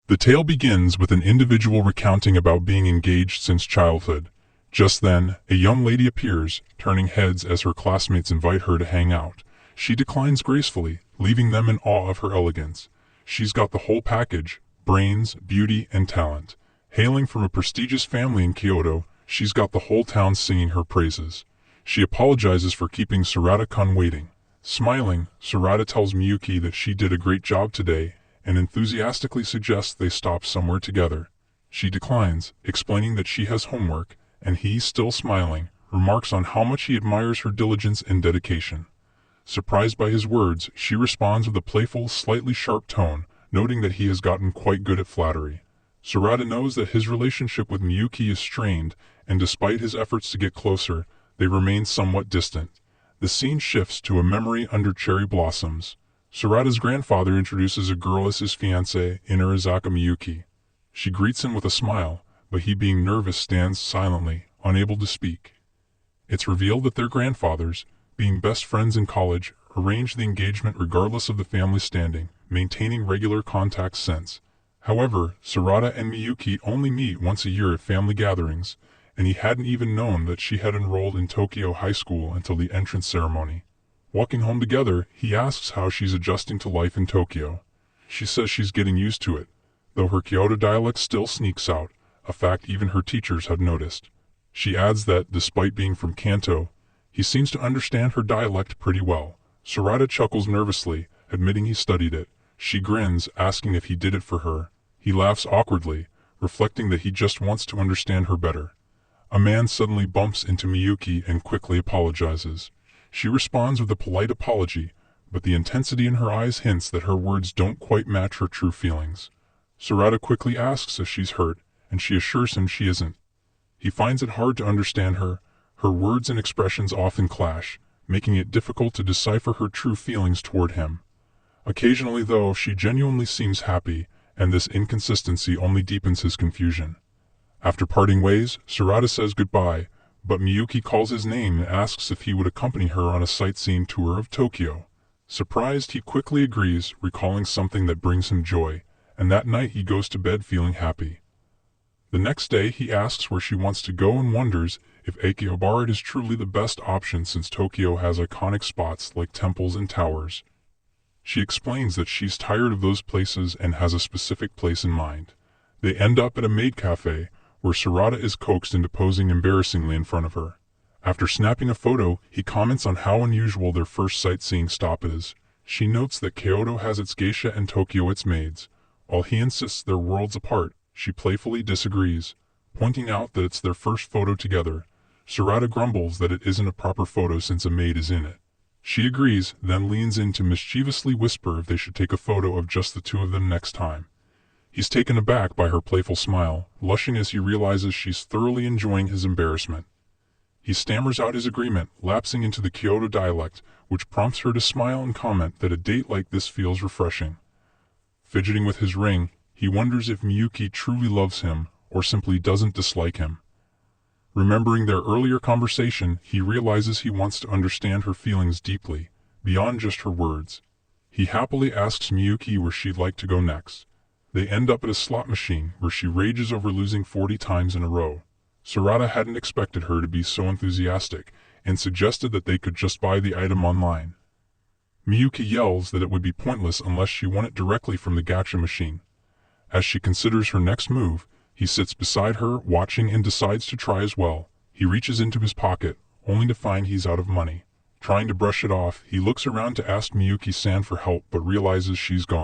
The tale begins with an individual recounting about being engaged since childhood. Just then, a young lady appears, turning heads as her classmates invite her to hang out. She declines gracefully, leaving them in awe of her elegance. She's got the whole package: brains, beauty, and talent. Hailing from a prestigious family in Kyoto, she's got the whole town singing her praises. She apologizes for keeping Sarada-kun waiting. Smiling, Sarada tells Miyuki that she did a great job today, and enthusiastically suggests they stop somewhere together. She declines, explaining that she has homework, and he, still smiling, remarks on how much he admires her diligence and dedication. Surprised by his words, she responds with a playful, slightly sharp tone, noting that he has gotten quite good at flattery. Sarada knows that his relationship with Miyuki is strained, and despite his efforts to get closer, they remain somewhat distant. The scene shifts to a memory under cherry blossoms. Sarada's grandfather introduces a girl as his fiancée, Inarizaka Miyuki. She greets him with a smile, but he, being nervous, stands silently, unable to speak. It's revealed that their grandfathers, being best friends in college, arranged the engagement regardless of the family standing, maintaining regular contact since. However, Sarada and Miyuki only meet once a year at family gatherings, and he hadn't even known that she had enrolled in Tokyo High School until the entrance ceremony. Walking home together, he asks how she's adjusting to life in Tokyo. She says she's getting used to it, though her Kyoto dialect still sneaks out, a fact even her teachers have noticed. She adds that, despite being from Kanto, he seems to understand her dialect pretty well. Sarada chuckles nervously, admitting he studied it. She grins, asking if he did it for her. He laughs awkwardly, reflecting that he just wants to understand her better. A man suddenly bumps into Miyuki and quickly apologizes. She responds with a polite apology, but the intensity in her eyes hints that her words don't quite match her true feelings. Sarada quickly asks if she's hurt, and she assures him she isn't. He finds it hard to understand her. Her words and expressions often clash, making it difficult to decipher her true feelings toward him. Occasionally, though, she genuinely seems happy, and this inconsistency only deepens his confusion. After parting ways, Sarada says goodbye, but Miyuki calls his name and asks if he would accompany her on a sightseeing tour of Tokyo. Surprised, he quickly agrees, recalling something that brings him joy, and that night he goes to bed feeling happy. The next day he asks where she wants to go and wonders if Akihabara is truly the best option since Tokyo has iconic spots like temples and towers. She explains that she's tired of those places and has a specific place in mind. They end up at a maid cafe, where Sarada is coaxed into posing embarrassingly in front of her. After snapping a photo, he comments on how unusual their first sightseeing stop is. She notes that Kyoto has its geisha and Tokyo its maids. While he insists they're worlds apart, she playfully disagrees, pointing out that it's their first photo together. Sarada grumbles that it isn't a proper photo since a maid is in it. She agrees, then leans in to mischievously whisper if they should take a photo of just the two of them next time. He's taken aback by her playful smile, blushing as he realizes she's thoroughly enjoying his embarrassment. He stammers out his agreement, lapsing into the Kyoto dialect, which prompts her to smile and comment that a date like this feels refreshing. Fidgeting with his ring, he wonders if Miyuki truly loves him, or simply doesn't dislike him. Remembering their earlier conversation, he realizes he wants to understand her feelings deeply, beyond just her words. He happily asks Miyuki where she'd like to go next. They end up at a slot machine, where she rages over losing 40 times in a row. Sarada hadn't expected her to be so enthusiastic, and suggested that they could just buy the item online. Miyuki yells that it would be pointless unless she won it directly from the gacha machine. As she considers her next move, he sits beside her, watching, and decides to try as well. He reaches into his pocket, only to find he's out of money. Trying to brush it off, he looks around to ask Miyuki-san for help but realizes she's gone.